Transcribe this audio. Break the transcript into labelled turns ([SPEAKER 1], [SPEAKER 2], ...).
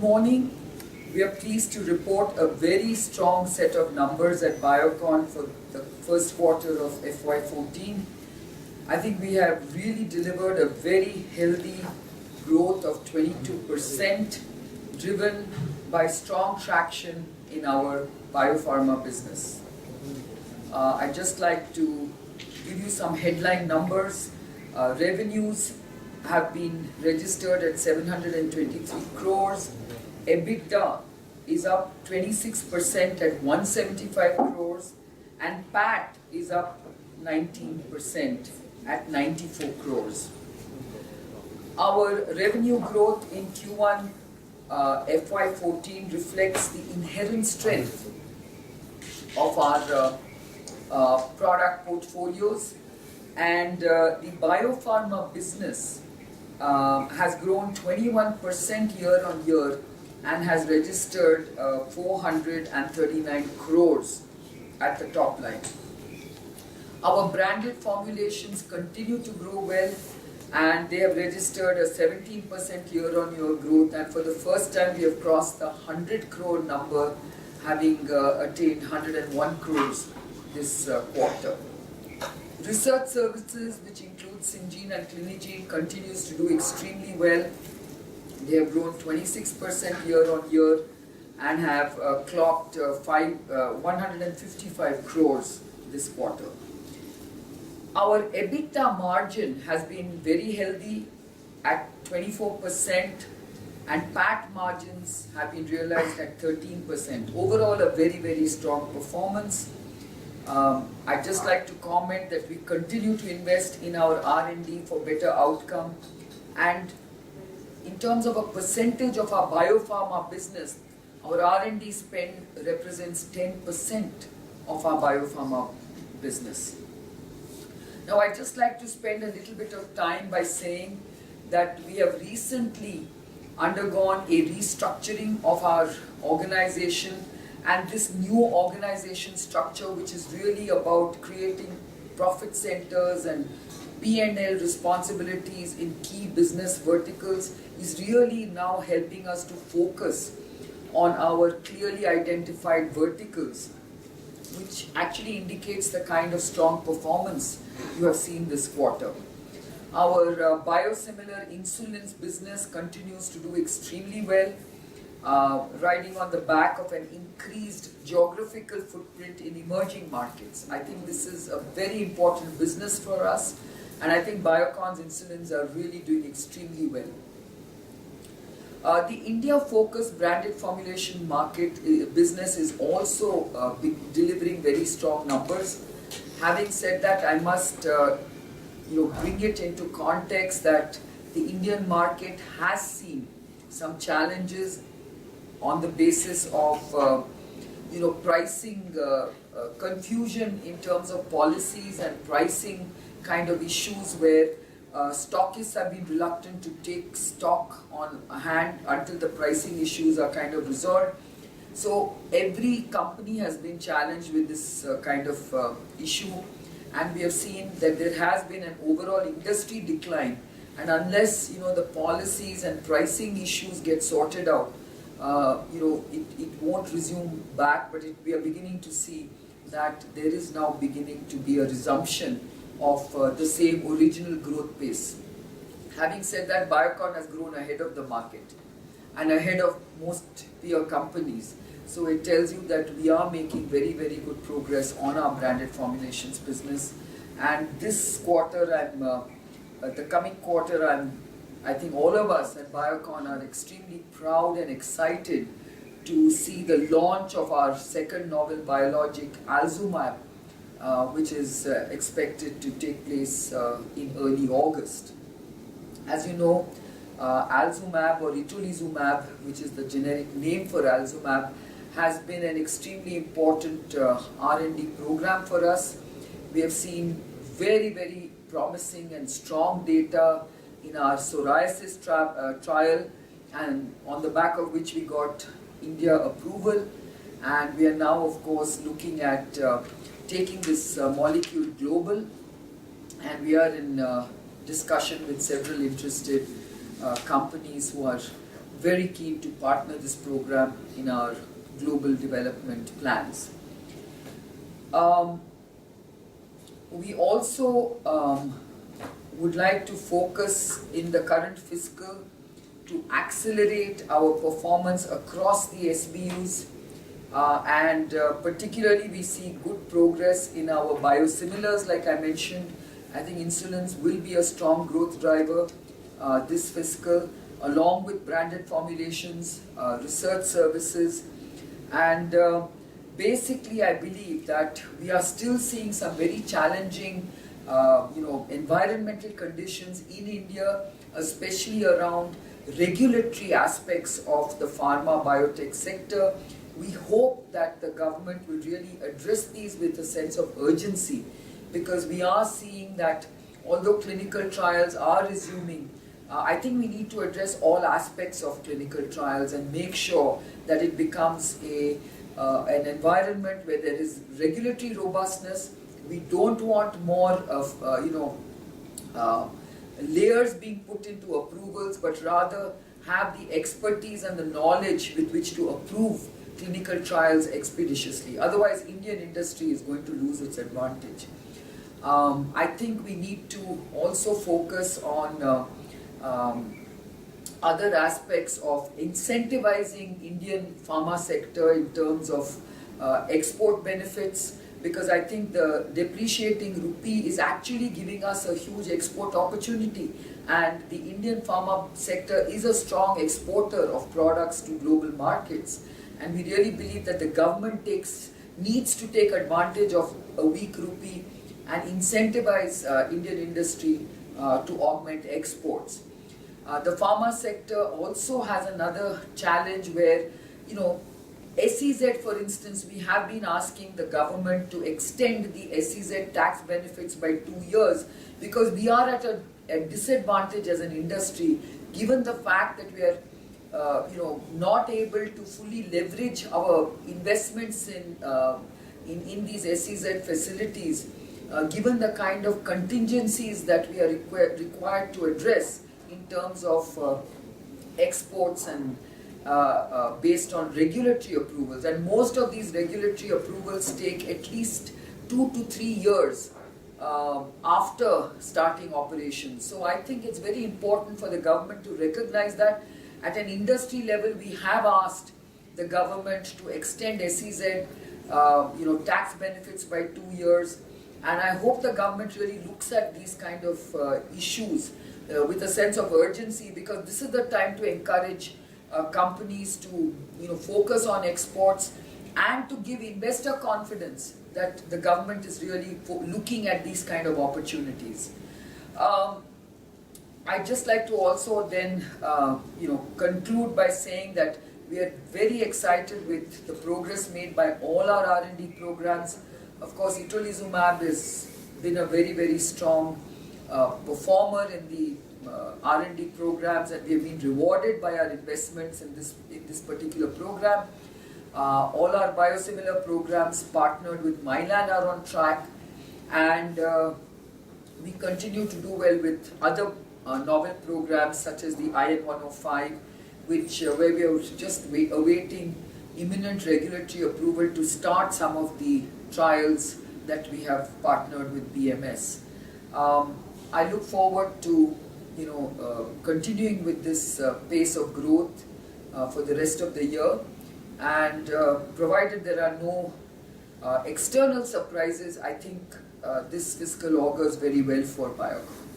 [SPEAKER 1] morning. We are pleased to report a very strong set of numbers at Biocon for the first quarter of FY14. I think we have really delivered a very healthy growth of 22%, driven by strong traction in our biopharma business. I'd just like to give you some headline numbers. Revenues have been registered at 723 crores. EBITDA is up 26% at 175 crores, and PAT is up 19% at 94 crores. Our revenue growth in Q1 FY14 reflects the inherent strength of our product portfolios, and the biopharma business has grown 21% year on year and has registered 439 crores at the top line. Our branded formulations continue to grow well, and they have registered a 17% year on year growth, and for the first time we have crossed the 100 crore number, having attained 101 crores this quarter. Research services, which includes Syngene and Clinigene, continues to do extremely well. They have grown 26% year on year and have clocked 155 crores this quarter. Our EBITDA margin has been very healthy at 24%, and PAT margins have been realized at 13%. Overall, a very, very strong performance. I'd just like to comment that we continue to invest in our R&D for better outcome, and in terms of a percentage of our biopharma business, our R&D spend represents 10% of our biopharma business. Now, I'd just like to spend a little bit of time by saying that we have recently undergone a restructuring of our organization, and this new organization structure, which is really about creating profit centers and P&L responsibilities in key business verticals, is really now helping us to focus on our clearly identified verticals, which actually indicates the kind of strong performance you have seen this quarter. Our biosimilar insulins business continues to do extremely well, riding on the back of an increased geographical footprint in emerging markets. I think this is a very important business for us, and I think Biocon's insulins are really doing extremely well. The India-focused branded formulation market business is also delivering very strong numbers. Having said that, I must bring it into context that the Indian market has seen some challenges on the basis of pricing confusion in terms of policies and pricing kind of issues, where stockists have been reluctant to take stock on hand until the pricing issues are kind of resolved. So every company has been challenged with this kind of issue, and we have seen that there has been an overall industry decline, and unless the policies and pricing issues get sorted out, it won't resume back, but we are beginning to see that there is now beginning to be a resumption of the same original growth pace. Having said that, Biocon has grown ahead of the market and ahead of most peer companies. So it tells you that we are making very, very good progress on our branded formulations business. And this quarter, the coming quarter, I think all of us at Biocon are extremely proud and excited to see the launch of our second novel biologic, Alzumab, which is expected to take place in early August. As you know, Alzumab or Itolizumab, which is the generic name for Alzumab, has been an extremely important R&D program for us. We have seen very, very promising and strong data in our psoriasis trial, and on the back of which we got India approval, and we are now of course looking at taking this molecule global, and we are in discussion with several interested companies who are very keen to partner this program in our global development plans. We also would like to focus in the current fiscal to accelerate our performance across the SBUs, and particularly we see good progress in our biosimilars. Like I mentioned, I think insulins will be a strong growth driver this fiscal, along with branded formulations, research services, and basically I believe that we are still seeing some very challenging environmental conditions in India, especially around regulatory aspects of the pharma biotech sector. We hope that the government will really address these with a sense of urgency, because we are seeing that although clinical trials are resuming, I think we need to address all aspects of clinical trials and make sure that it becomes an environment where there is regulatory robustness. We don't want more of layers being put into approvals, but rather have the expertise and the knowledge with which to approve clinical trials expeditiously. Otherwise, Indian industry is going to lose its advantage. I think we need to also focus on other aspects of incentivizing Indian pharma sector in terms of export benefits, because I think the depreciating rupee is actually giving us a huge export opportunity, and the Indian pharma sector is a strong exporter of products to global markets, and we really believe that the government needs to take advantage of a weak rupee and incentivize Indian industry to augment exports. The pharma sector also has another challenge where, SEZ, for instance, we have been asking the government to extend the SEZ tax benefits by 2 years, because we are at a disadvantage as an industry, given the fact that we are not able to fully leverage our investments in these SEZ facilities, given the kind of contingencies that we are required to address in terms of exports and based on regulatory approvals. And most of these regulatory approvals take at least 2 to 3 years after starting operations. So I think it's very important for the government to recognize that. At an industry level, we have asked the government to extend SEZ tax benefits by 2 years, and I hope the government really looks at these kind of issues with a sense of urgency, because this is the time to encourage companies to focus on exports and to give investor confidence that the government is really looking at these kind of opportunities. I'd just like to also then conclude by saying that we are very excited with the progress made by all our R&D programs. Of course, itolizumab has been a very, very strong performer in the R&D programs, and we have been rewarded by our investments in this particular program. All our biosimilar programs partnered with Mylan are on track, and we continue to do well with other novel programs such as the IN-105, where we are just awaiting imminent regulatory approval to start some of the trials that we have partnered with BMS. I look forward to continuing with this pace of growth for the rest of the year, and provided there are no external surprises, I think this fiscal augurs very well for Biocon.